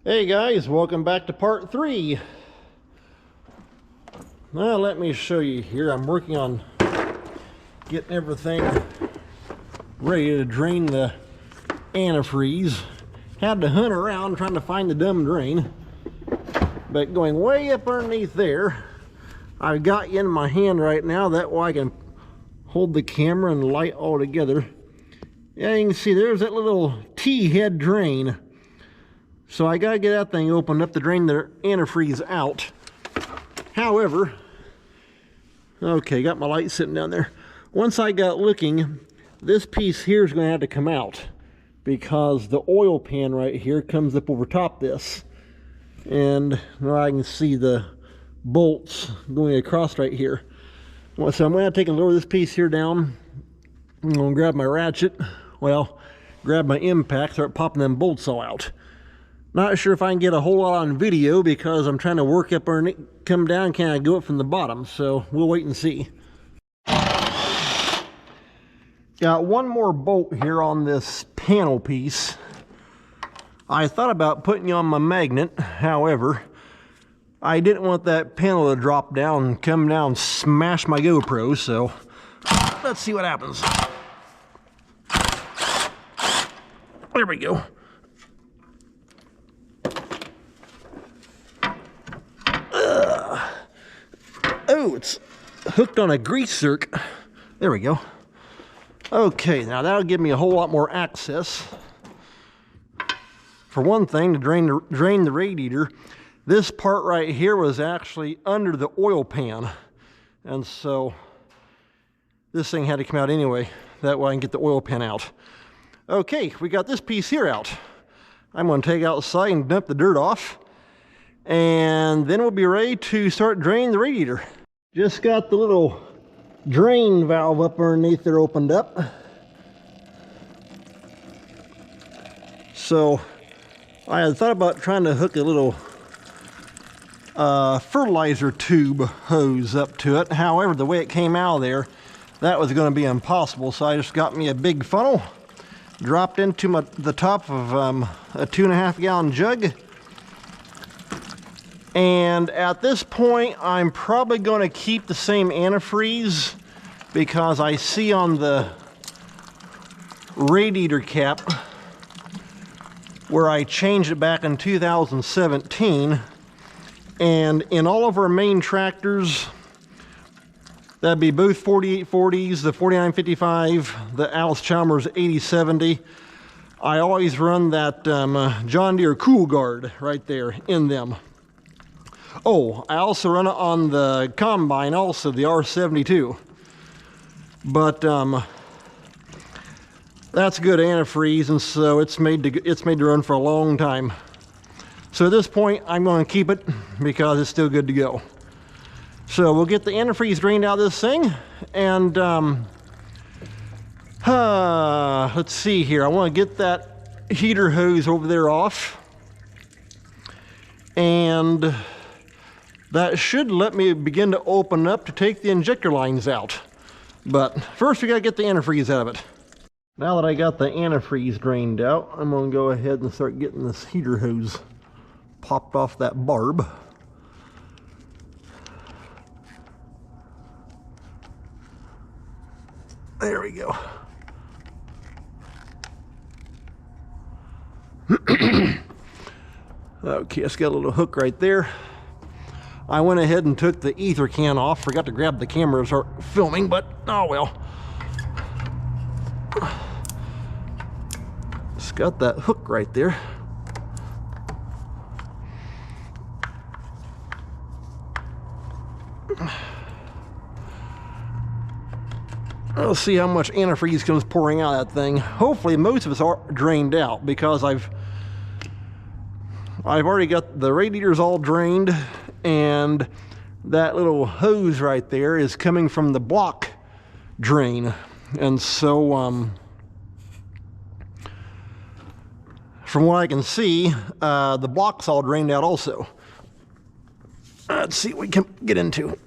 Hey guys, welcome back to part 3. Now let me show you here. I'm working on getting everything ready to drain the antifreeze. Had to hunt around trying to find the dumb drain, but going way up underneath there, I've got you in my hand right now. That way I can hold the camera and light all together. Yeah, you can see there's that little T-head drain. So I gotta get that thing opened up to drain the antifreeze out. However, okay, got my light sitting down there. Once I got looking, this piece here is gonna have to come out because the oil pan right here comes up over top this. And now I can see the bolts going across right here. Well, so I'm gonna take and lower this piece here down. I'm gonna grab my ratchet, well, grab my impact, start popping them bolts all out. Not sure if I can get a whole lot on video because I'm trying to work up or come down, can I go up from the bottom? So we'll wait and see. Got one more bolt here on this panel piece. I thought about putting you on my magnet, however, I didn't want that panel to drop down and come down and smash my GoPro, so let's see what happens. There we go. Oh, it's hooked on a grease zerk. There we go. Okay, now that'll give me a whole lot more access. For one thing, to drain the radiator, this part right here was actually under the oil pan. And so this thing had to come out anyway. That way I can get the oil pan out. Okay, we got this piece here out. I'm going to take it outside and dump the dirt off. And then we'll be ready to start draining the radiator. Just got the little drain valve up underneath there opened up. So I had thought about trying to hook a little fertilizer tube hose up to it. However, the way it came out of there, that was going to be impossible. So I just got me a big funnel, dropped into the top of a 2.5 gallon jug. And at this point, I'm probably going to keep the same antifreeze because I see on the radiator cap where I changed it back in 2017. And in all of our main tractors, that'd be both 4840s, the 4955, the Alice Chalmers 8070. I always run that John Deere Cool Guard right there in them. Oh, I also run it on the combine also, the R72. But that's good antifreeze, and so it's made to run for a long time. So at this point, I'm going to keep it because it's still good to go. So we'll get the antifreeze drained out of this thing, and let's see here. I want to get that heater hose over there off, and that should let me begin to open up to take the injector lines out. But first we gotta get the antifreeze out of it. Now that I got the antifreeze drained out, I'm gonna go ahead and start getting this heater hose popped off that barb. There we go. Okay, it's got a little hook right there. I went ahead and took the ether can off. Forgot to grab the camera to start filming, but oh well. It's got that hook right there. Let's see how much antifreeze comes pouring out of that thing. Hopefully most of it's are drained out because I've already got the radiators all drained, and that little hose right there is coming from the block drain. And so from what I can see, the block's all drained out also. Let's see what we can get into.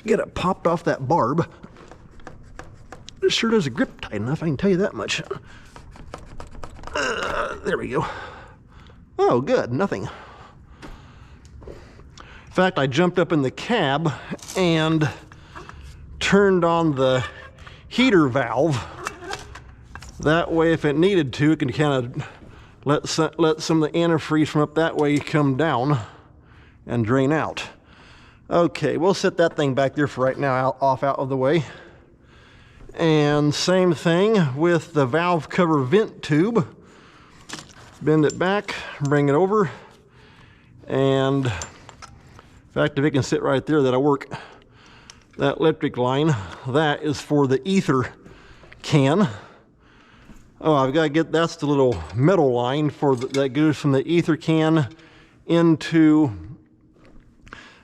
Get it popped off that barb. It sure does grip tight enough, I can tell you that much. There we go. Oh, good, nothing. In fact, I jumped up in the cab and turned on the heater valve. That way, if it needed to, it can kind of let some of the antifreeze from up that way come down and drain out. Okay, we'll set that thing back there for right now, out of the way. And same thing with the valve cover vent tube. Bend it back, bring it over, and in fact, if it can sit right there, that'll work. That electric line, that is for the ether can. Oh, I've got to get, that's the little metal line for that goes from the ether can into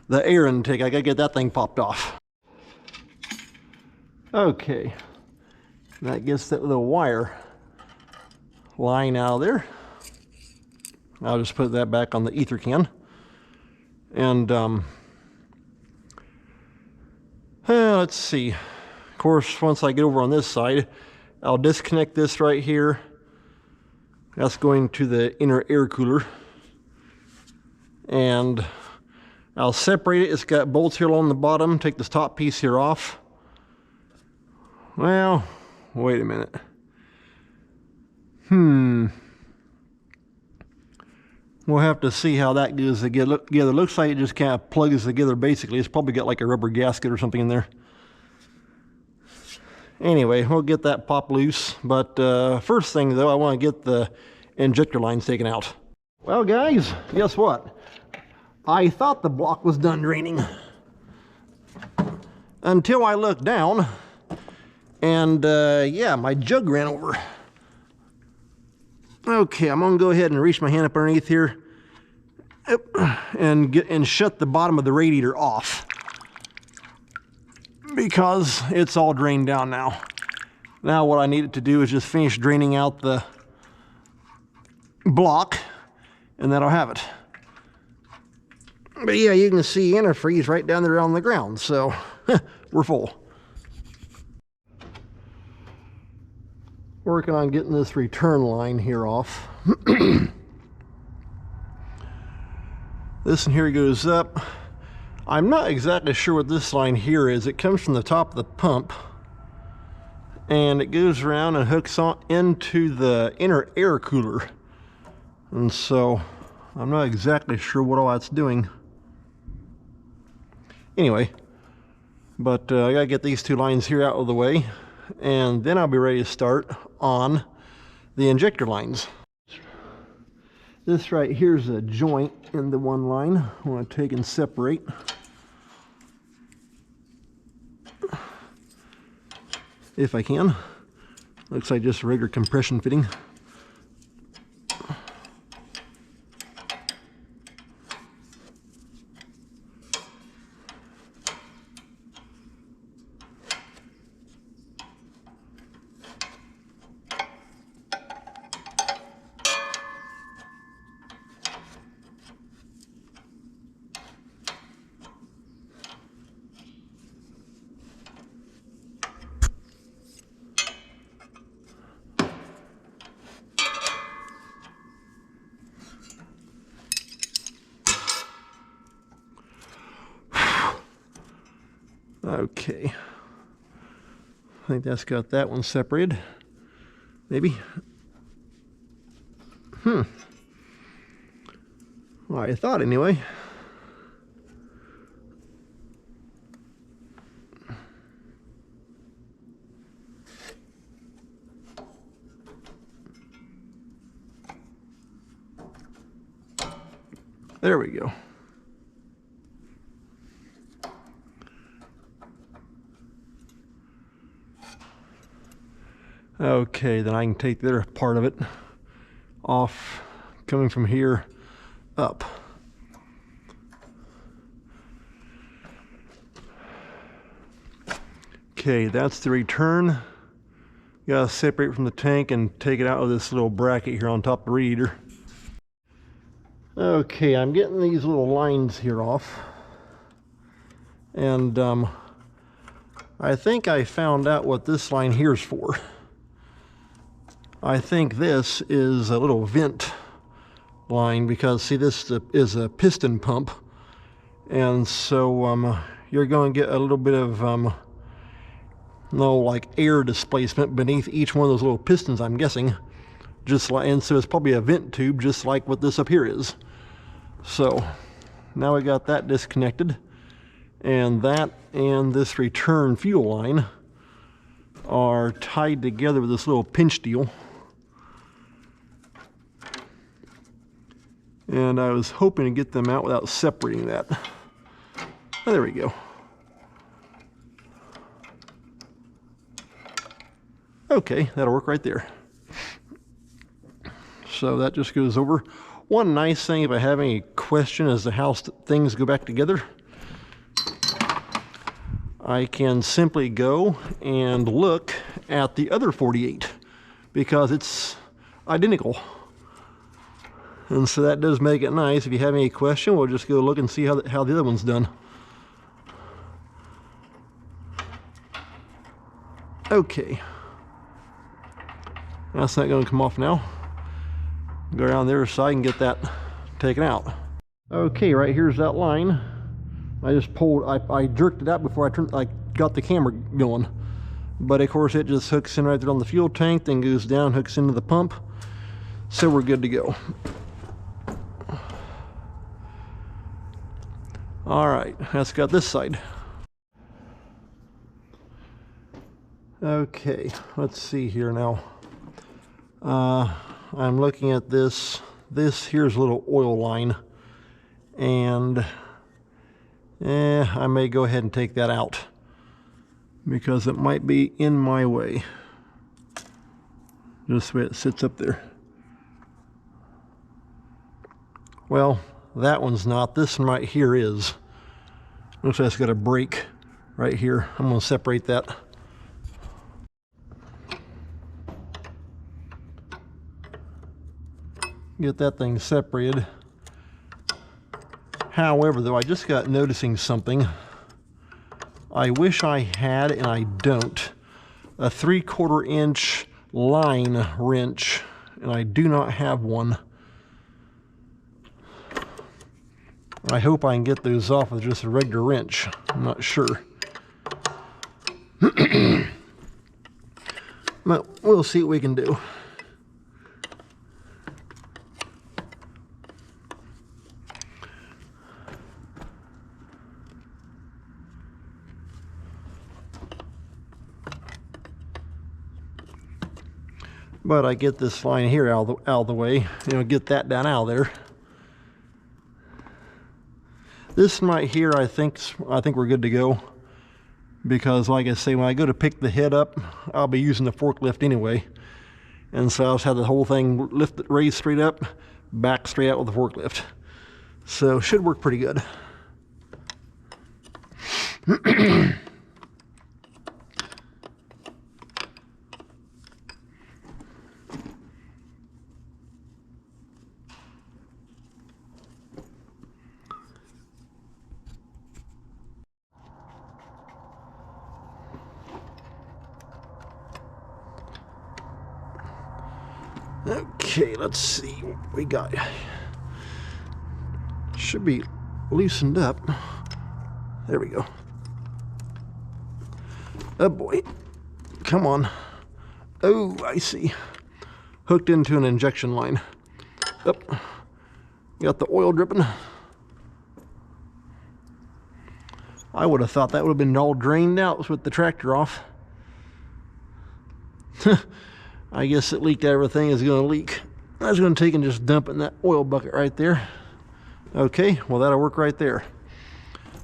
the air intake. I got to get that thing popped off. Okay, that gets that little wire line out of there. I'll just put that back on the ether can. And let's see. Of course, once I get over on this side, I'll disconnect this right here. That's going to the inner air cooler. And I'll separate it. It's got bolts here along the bottom. Take this top piece here off. Well, wait a minute. We'll have to see how that goes together. Looks like it just kind of plugs together basically. It's probably got like a rubber gasket or something in there. Anyway, we'll get that popped loose. But first thing though, I want to get the injector lines taken out. Well guys, guess what? I thought the block was done draining. Until I looked down and yeah, my jug ran over. Okay, I'm gonna go ahead and reach my hand up underneath here and shut the bottom of the radiator off because it's all drained down now. Now what I needed to do is just finish draining out the block and then I'll have it. But yeah, you can see antifreeze right down there on the ground, so we're full. Working on getting this return line here off. This one here goes up. I'm not exactly sure what this line here is. It comes from the top of the pump and it goes around and hooks on into the inner air cooler. And so I'm not exactly sure what all that's doing. Anyway, but I gotta get these two lines here out of the way and then I'll be ready to start on the injector lines. This right here is a joint in the one line. I want to take and separate. If I can. Looks like just a regular compression fitting. Okay, I think that's got that one separated, maybe. Well, I thought anyway. There we go. Okay, then I can take the other part of it off, coming from here up. Okay, that's the return. You gotta separate from the tank and take it out of this little bracket here on top of the radiator. Okay, I'm getting these little lines here off. And I think I found out what this line here is for. I think this is a little vent line, because see, this is a piston pump, and so you're going to get a little bit of like air displacement beneath each one of those little pistons, I'm guessing. Just like, and so it's probably a vent tube, just like what this up here is. So now we got that disconnected, and that and this return fuel line are tied together with this little pinch deal. And I was hoping to get them out without separating that. Oh, there we go. Okay, that'll work right there. So that just goes over. One nice thing, if I have any question as to how things go back together, I can simply go and look at the other 48 because it's identical. And so that does make it nice. If you have any question, we'll just go look and see how the other one's done. Okay. That's not going to come off now. Go around the other side and get that taken out. Okay, right here's that line. I just pulled, I jerked it out before I got the camera going. But of course it just hooks in right there on the fuel tank, then goes down, hooks into the pump. So we're good to go. All right, that's got this side. Okay, let's see here now. I'm looking at this. This here's a little oil line, and I may go ahead and take that out because it might be in my way. Just the way it sits up there. Well, that one's not. This one right here is. Looks like it's got a break right here. I'm going to separate that. Get that thing separated. However, though, I just got noticing something. I wish I had, and I don't, a 3/4 inch line wrench, and I do not have one. I hope I can get those off with just a regular wrench. I'm not sure. But we'll see what we can do. But I get this line here out of the way, get that down out of there. This one right here, I think we're good to go, because like I say, when I go to pick the head up, I'll be using the forklift anyway, and so I'll just have the whole thing raised straight up, back straight out with the forklift. So should work pretty good. Okay, let's see what we got. Should be loosened up. There we go. Oh boy. Come on. Oh, I see. Hooked into an injection line. Up. Got the oil dripping. I would have thought that would have been all drained out with the tractor off. I guess it leaked everything is going to leak. I was going to take and just dump it in that oil bucket right there. Okay, well that'll work right there.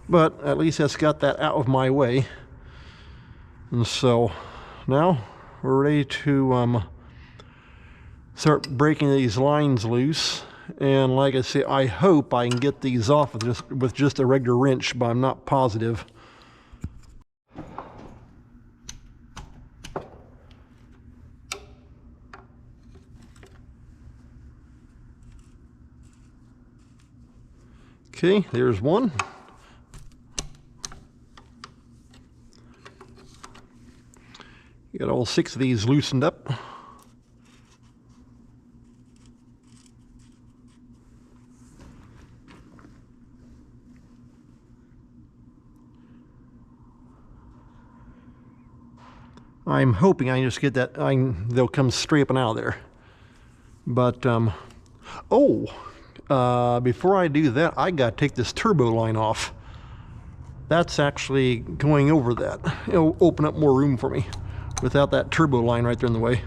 But at least that's got that out of my way. And so now we're ready to start breaking these lines loose. And like I say, I hope I can get these off with just a regular wrench, but I'm not positive. Okay, there's one. You got all 6 of these loosened up. I'm hoping I can just get that, they'll come scraping out of there. But, before I do that, I gotta take this turbo line off. That's actually going over that. It'll open up more room for me without that turbo line right there in the way.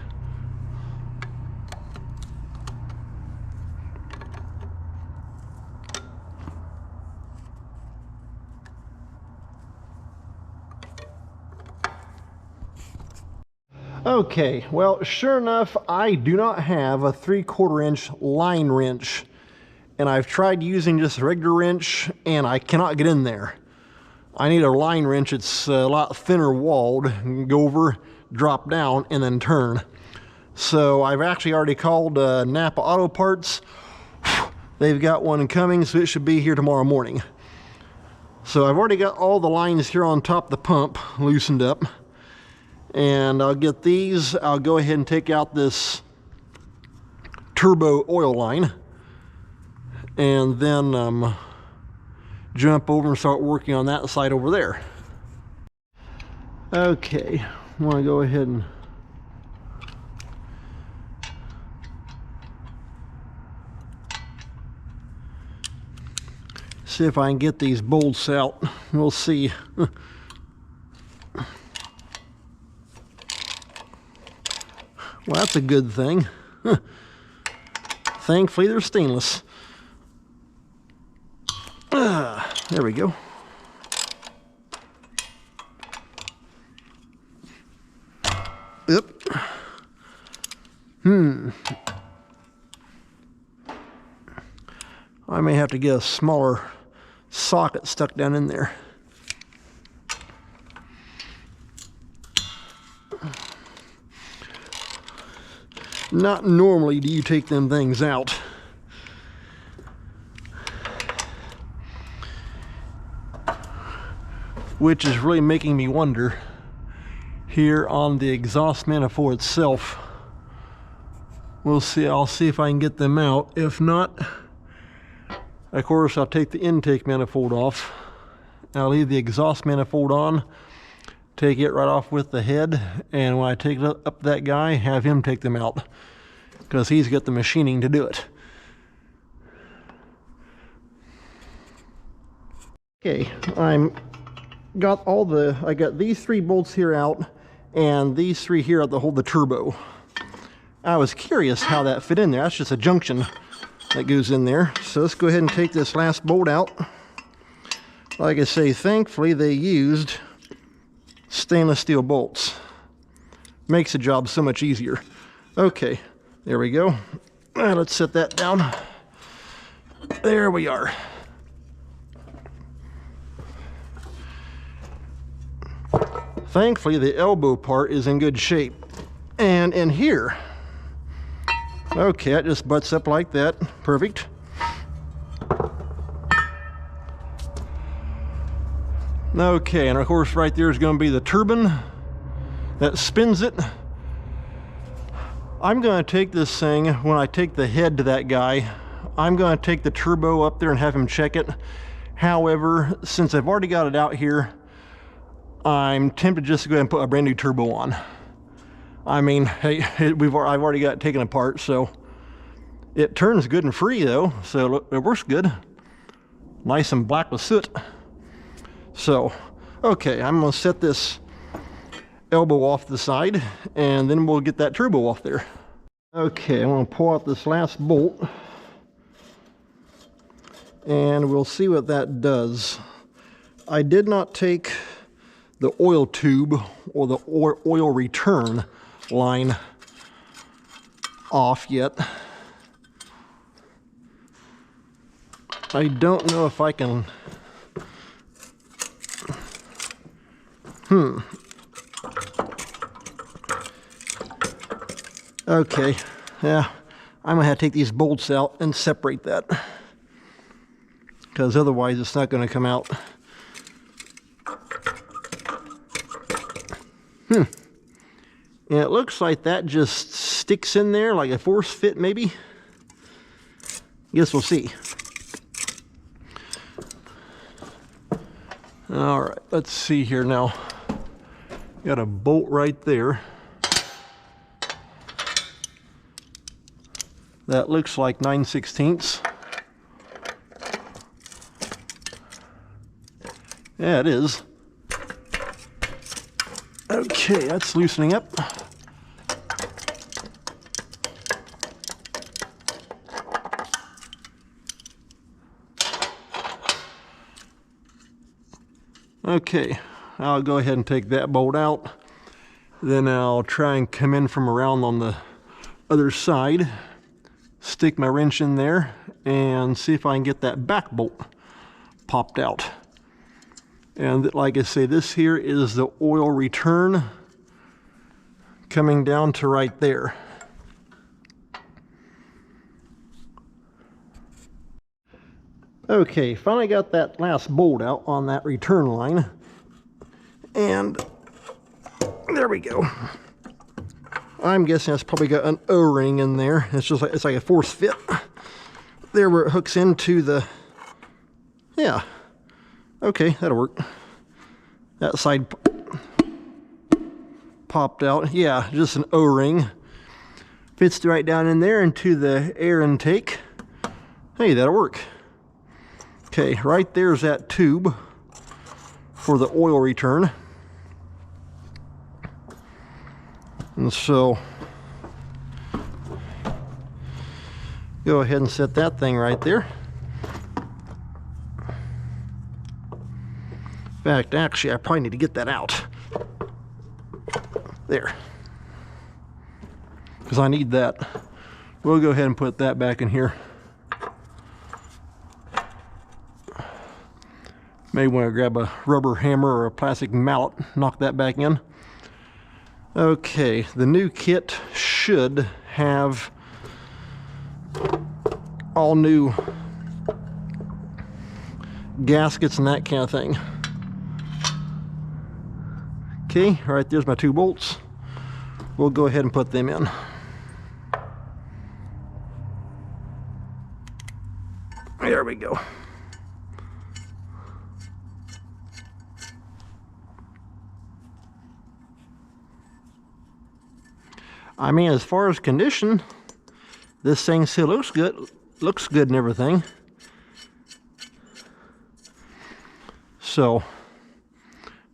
Okay, well, sure enough, I do not have a 3/4 inch line wrench. And I've tried using just a regular wrench, and I cannot get in there. I need a line wrench. It's a lot thinner walled. Go over, drop down, and then turn. So I've actually already called Napa Auto Parts. They've got one coming, so it should be here tomorrow morning. So I've already got all the lines here on top of the pump loosened up. And I'll get these. I'll go ahead and take out this turbo oil line. And then jump over and start working on that side over there. Okay, I want to go ahead and see if I can get these bolts out. We'll see. Well, that's a good thing. Thankfully, they're stainless. There we go. Yep. I may have to get a smaller socket stuck down in there. Not normally do you take them things out. Which is really making me wonder here on the exhaust manifold itself. We'll see. I'll see if I can get them out. If not, of course, I'll take the intake manifold off. I'll leave the exhaust manifold on, take it right off with the head, and when I take it up that guy, have him take them out, because he's got the machining to do it. Okay, I got these 3 bolts here out, and these 3 here out to hold the turbo. I was curious how that fit in there. That's just a junction that goes in there. So let's go ahead and take this last bolt out. Like I say, thankfully they used stainless steel bolts. Makes the job so much easier. Okay, there we go. Let's set that down. There we are. Thankfully, the elbow part is in good shape. And in here, okay, it just butts up like that. Perfect. Okay, and of course right there is going to be the turbine that spins it. I'm going to take this thing, when I take the head to that guy, I'm going to take the turbo up there and have him check it. However, since I've already got it out here, I'm tempted just to go ahead and put a brand new turbo on. I mean, hey, I've already got it taken apart, so it turns good and free though, so it works good. Nice and black with soot. So, okay, I'm gonna set this elbow off to the side, and then we'll get that turbo off there. Okay, I'm gonna pull out this last bolt, and we'll see what that does. I did not take the oil tube or the oil return line off yet. I don't know if I can. Okay, yeah, I'm gonna have to take these bolts out and separate that, because otherwise it's not gonna come out. And it looks like that just sticks in there like a force fit, maybe. Guess we'll see. All right, let's see here now. Got a bolt right there. That looks like 9/16. Yeah, it is. Okay, that's loosening up. Okay, I'll go ahead and take that bolt out. Then I'll try and come in from around on the other side, stick my wrench in there, and see if I can get that back bolt popped out. And like I say, this here is the oil return coming down to right there. Okay, finally got that last bolt out on that return line. And there we go. I'm guessing that's probably got an O-ring in there. It's just like, it's like a force fit. There where it hooks into the, yeah. Okay, that'll work. That side popped out. Yeah, just an O-ring. Fits right down in there into the air intake. Hey, that'll work. Okay, right there's that tube for the oil return. And so, go ahead and set that thing right there. In fact, actually, I probably need to get that out. There. Because I need that. We'll go ahead and put that back in here. May want to grab a rubber hammer or a plastic mallet, knock that back in. Okay, the new kit should have all new gaskets and that kind of thing. Okay, right there's my 2 bolts. We'll go ahead and put them in. There we go. I mean, as far as condition, this thing still looks good and everything. So,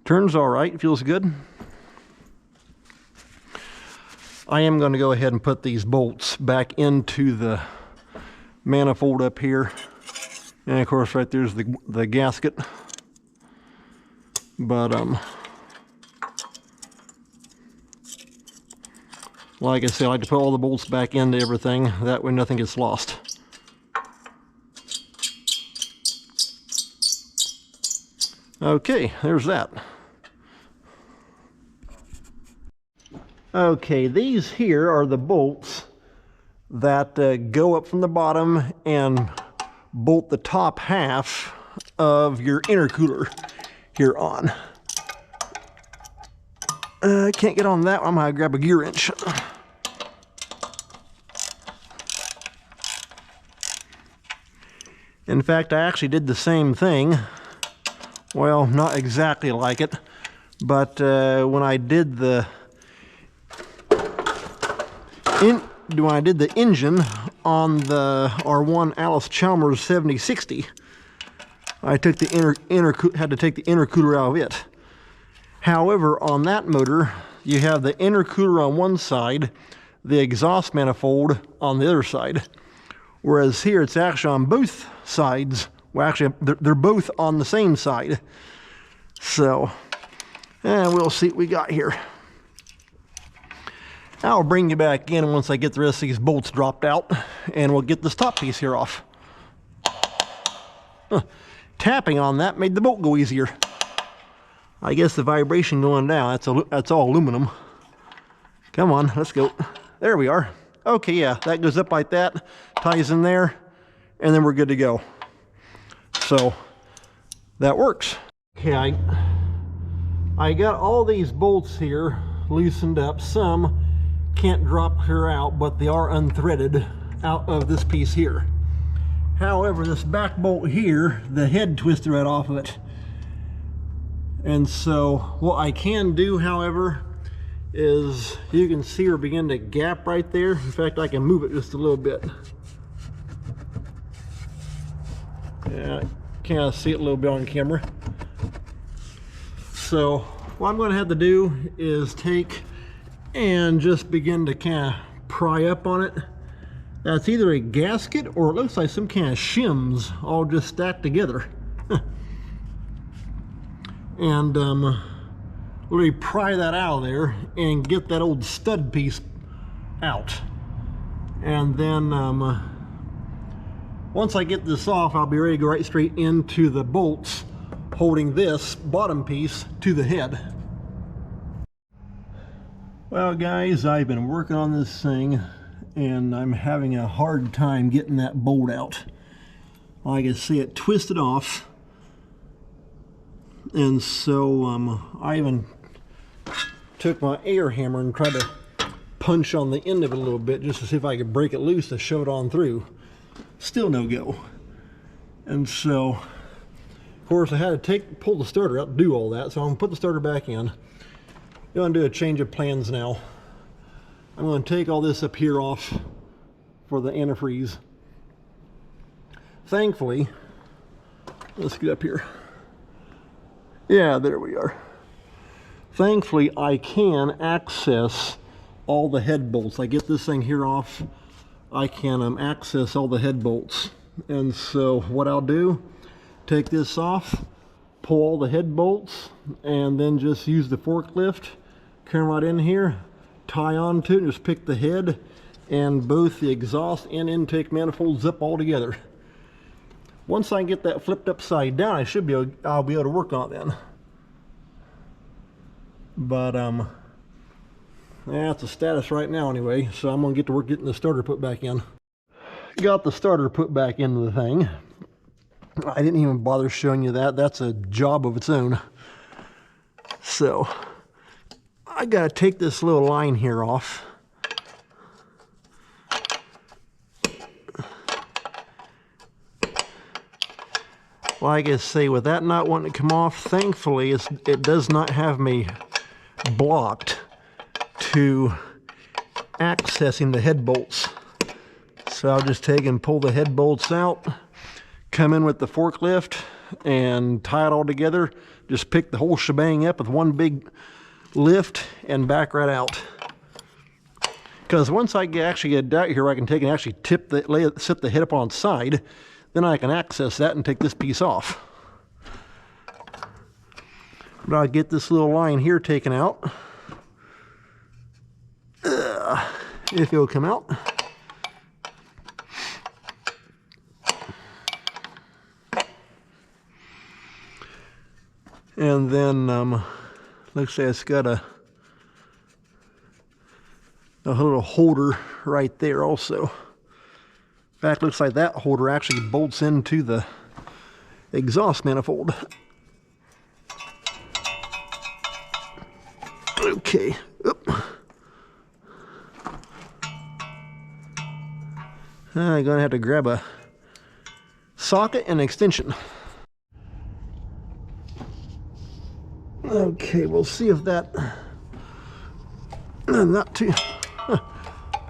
turns all right, feels good. I am going to go ahead and put these bolts back into the manifold up here. And of course, right there's the gasket. But, like I said, I like to put all the bolts back into everything. That way nothing gets lost. Okay, there's that. Okay, these here are the bolts that go up from the bottom and bolt the top half of your intercooler here on. I can't get on that one. I'm going to grab a gear wrench. In fact, I actually did the same thing. Well, not exactly like it, but when I did the engine on the R1 Alice Chalmers 7060, I took the had to take the intercooler out of it. However, on that motor, you have the intercooler on one side, the exhaust manifold on the other side. Whereas here, it's actually on both sides. Well, actually, they're both on the same side. So, we'll see what we got here. I'll bring you back in once I get the rest of these bolts dropped out, and we'll get this top piece here off. Tapping on that made the bolt go easier. I guess the vibration going down, that's all aluminum. Come on, let's go. There we are. Okay, yeah, that goes up like that, ties in there, and then we're good to go. So, that works. Okay, I got all these bolts here loosened up. Some can't drop her out, but they are unthreaded out of this piece here. However, this back bolt here, the head twisted right off of it. And so what I can do, however, is you can see her begin to gap right there. In fact, I can move it just a little bit. Yeah, kind of see it a little bit on camera. So what I'm going to have to do is take and just begin to kind of pry up on it. That's either a gasket or it looks like some kind of shims all just stacked together. And really pry that out of there and get that old stud piece out. And then once I get this off, I'll be ready to go right straight into the bolts holding this bottom piece to the head. Well guys, I've been working on this thing and I'm having a hard time getting that bolt out. I can see it twisted off. And so I even took my air hammer and tried to punch on the end of it a little bit just to see if I could break it loose to shove it on through. Still no go. And so, of course, I had to pull the starter out to do all that. So I'm going to put the starter back in. I'm going to do a change of plans now. I'm going to take all this up here off for the antifreeze. Thankfully, let's get up here. Yeah, there we are. Thankfully, I can access all the head bolts. I get this thing here off, I can access all the head bolts. And so what I'll do, take this off, pull all the head bolts, and then just use the forklift, come right in here, tie onto it, and just pick the head and both the exhaust and intake manifolds up all together. Once I get that flipped upside down, I'll be able to work on it then. But that's the status right now anyway. So I'm gonna get to work getting the starter put back in. Got the starter put back into the thing. I didn't even bother showing you that. That's a job of its own. So I gotta take this little line here off. Like I say, with that not wanting to come off, thankfully it does not have me blocked to accessing the head bolts. So I'll just take and pull the head bolts out, come in with the forklift and tie it all together. Just pick the whole shebang up with one big lift and back right out. Because once I actually get it out here, I can take and actually set the head up on its side. Then I can access that and take this piece off. But I'll get this little line here taken out. If it'll come out. And then, looks like it's got a little holder right there also. In fact, looks like that holder actually bolts into the exhaust manifold. Okay. Oop. I'm gonna have to grab a socket and extension. Okay, we'll see if that not too. Well,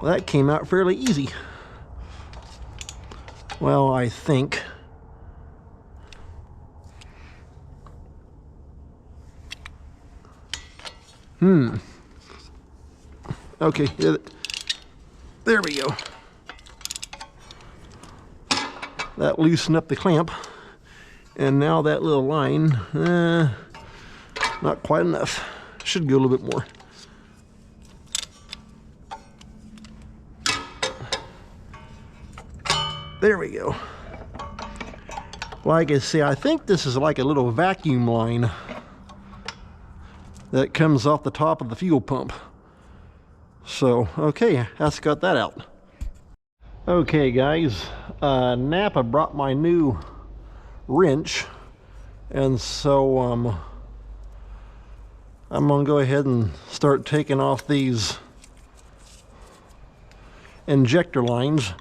that came out fairly easy. Well, I think. Okay, there we go. That loosened up the clamp. And now that little line, not quite enough. Should go a little bit more. There we go. Like I say, I think this is like a little vacuum line that comes off the top of the fuel pump. So, okay, that's got that out. Okay guys, Napa brought my new wrench, and so I'm gonna go ahead and start taking off these injector lines.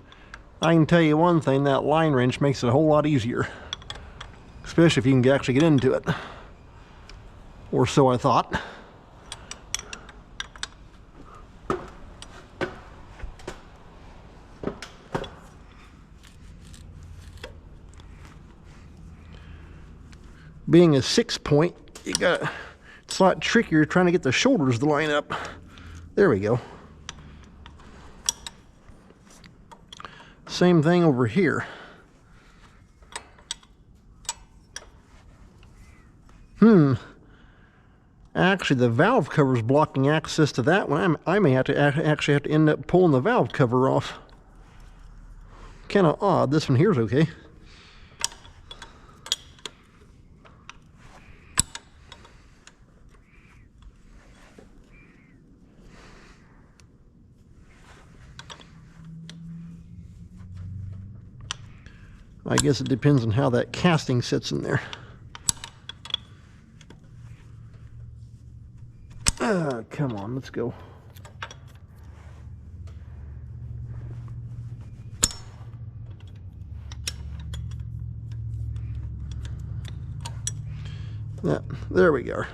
I can tell you one thing, that line wrench makes it a whole lot easier, especially if you can actually get into it. Or so I thought. Being a 6-point, it's a lot trickier trying to get the shoulders to line up. There we go. Same thing over here. Actually, the valve cover is blocking access to that one. I may have to actually have to end up pulling the valve cover off. Kind of odd. This one here is okay. I guess it depends on how that casting sits in there. Come on, let's go. Yeah, there we go.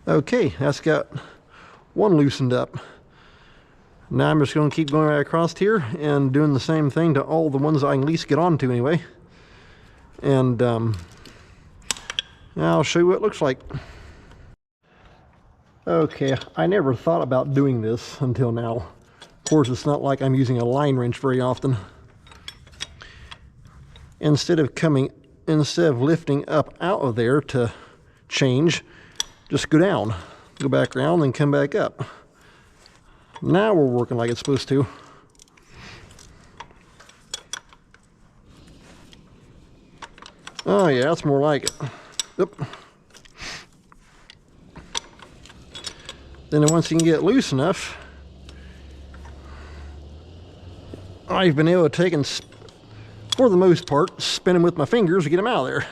Okay, that's got one loosened up. Now I'm just going to keep going right across here and doing the same thing to all the ones I can at least get onto anyway. And I'll show you what it looks like. Okay, I never thought about doing this until now. Of course, it's not like I'm using a line wrench very often. Instead of lifting up out of there to change, just go down, go back around, then come back up. Now we're working like it's supposed to. Oh yeah, that's more like it. Yep. Then once you can get loose enough, I've been able to take and, for the most part, spin them with my fingers to get them out of there.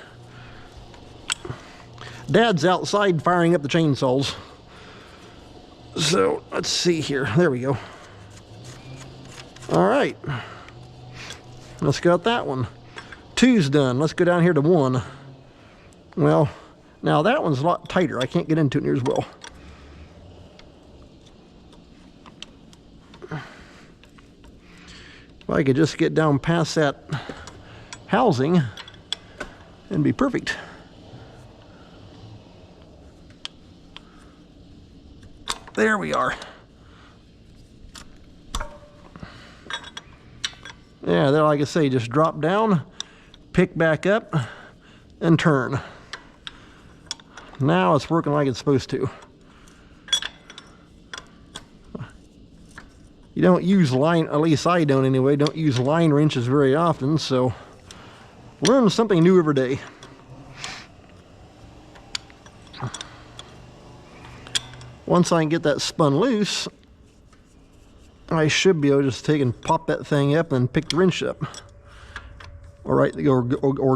Dad's outside firing up the chainsaws. So let's see here. There we go. All right. Let's got that one. 2's done. Let's go down here to 1. Well, now that one's a lot tighter. I can't get into it near as well. If I could just get down past that housing, it'd be perfect. There we are. Yeah, there, like I say, just drop down, pick back up, and turn. Now it's working like it's supposed to. You don't use line, at least I don't anyway, don't use line wrenches very often, so learn something new every day. Once I can get that spun loose, I should be able to just take and pop that thing up and pick the wrench up. Or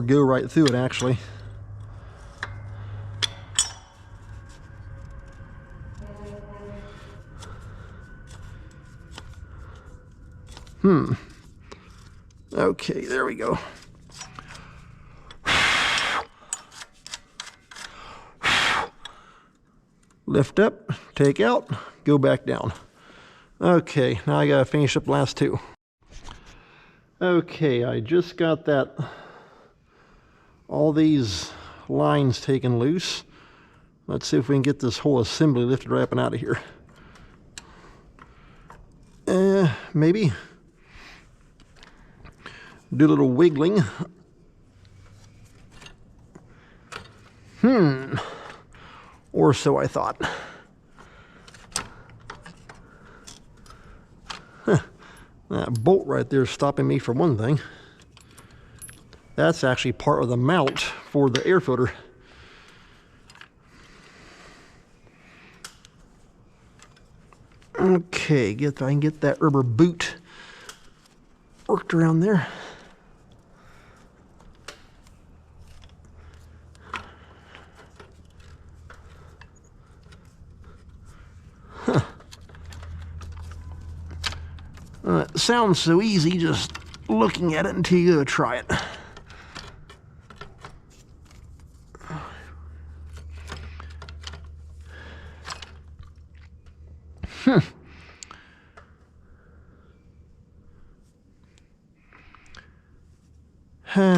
go right through it, actually. Okay, there we go. Lift up, take out, go back down. Okay, now I gotta finish up the last 2. Okay, I just got all these lines taken loose. Let's see if we can get this whole assembly lifted right up and out of here. Maybe. Do a little wiggling. Or so I thought. That bolt right there is stopping me for one thing. That's actually part of the mount for the air filter. Okay, if I can get that rubber boot worked around there. It sounds so easy just looking at it until you go try it.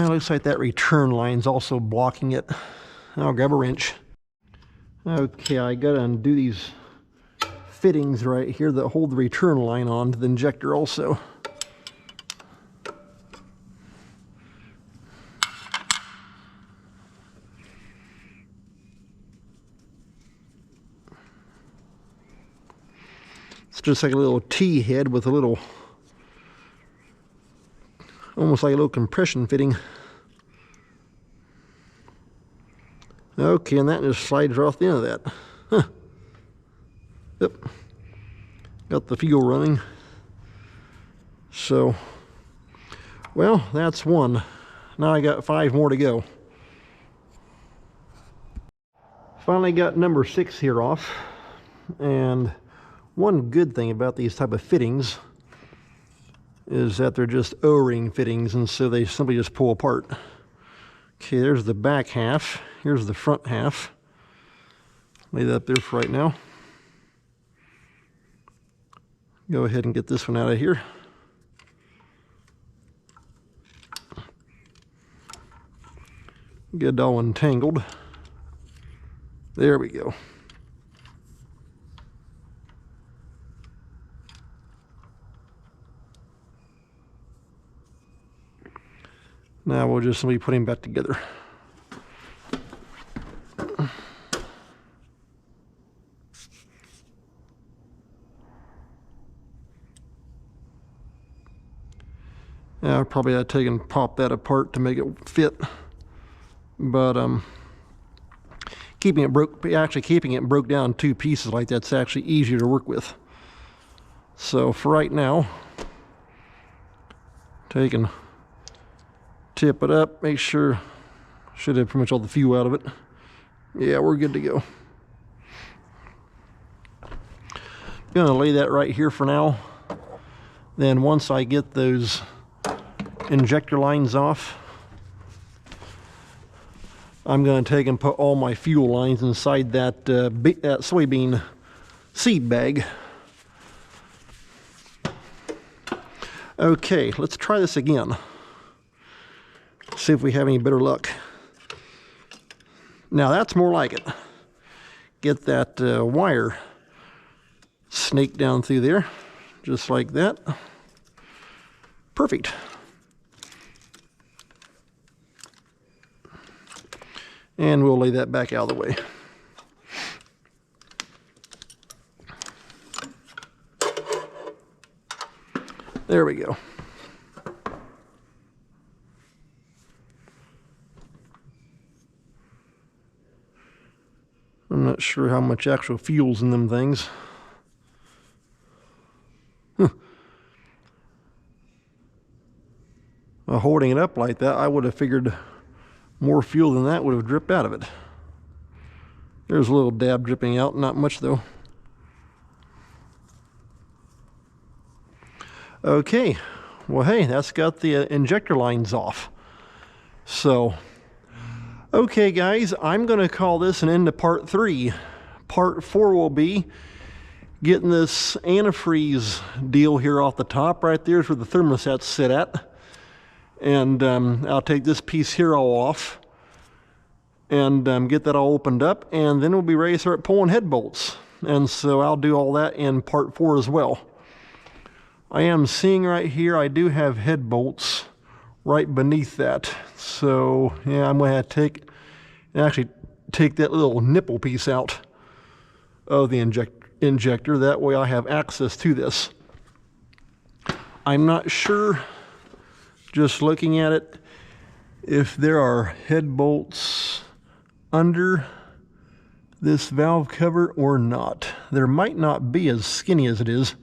Looks like that return line's also blocking it. I'll grab a wrench. Okay, I gotta undo these fittings right here that hold the return line on to the injector also. It's just like a little T-head with a little, almost like a little compression fitting. Okay, and that just slides right off the end of that. Huh. Yep. Got the fuel running. So, well, that's one. Now I got 5 more to go. Finally got number 6 here off. And one good thing about these type of fittings is that they're just O-ring fittings, and so they simply just pull apart. Okay, there's the back half. Here's the front half. Lay that up there for right now. Go ahead and get this one out of here. Get it all entangled. There we go. Now we'll just be putting back together. I'll probably have to take and pop that apart to make it fit. But keeping it broke down in 2 pieces like that's actually easier to work with. So for right now, take and tip it up, make sure, should have pretty much all the fuel out of it. Yeah, we're good to go. Gonna lay that right here for now. Then once I get those injector lines off, I'm going to take and put all my fuel lines inside that, that soybean seed bag. Okay, let's try this again. See if we have any better luck. Now that's more like it. Get that wire snaked down through there, just like that. Perfect. And we'll lay that back out of the way. There we go. I'm not sure how much actual fuel's in them things. Holding it up like that, I would have figured more fuel than that would have dripped out of it. There's a little dab dripping out, not much though. Okay, well hey, that's got the injector lines off. So, okay guys, I'm going to call this an end to part 3. Part 4 will be getting this antifreeze deal here off the top. Right there's where the thermostats sit at. And I'll take this piece here all off and get that all opened up, and then we'll be ready to start pulling head bolts. And so I'll do all that in part 4 as well. I am seeing right here I do have head bolts right beneath that. So yeah, I'm going to have to take that little nipple piece out of the injector. That way I have access to this. I'm not sure, just looking at it, if there are head bolts under this valve cover or not. There might not be, as skinny as it is,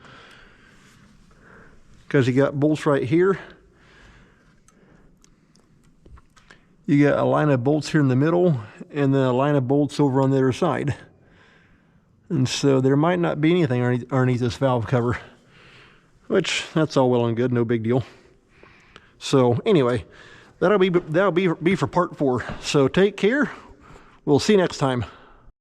because you got bolts right here. You got a line of bolts here in the middle, and then a line of bolts over on the other side. And so there might not be anything underneath this valve cover. which that's all well and good, no big deal. So anyway, that'll be for part 4. So take care. We'll see you next time.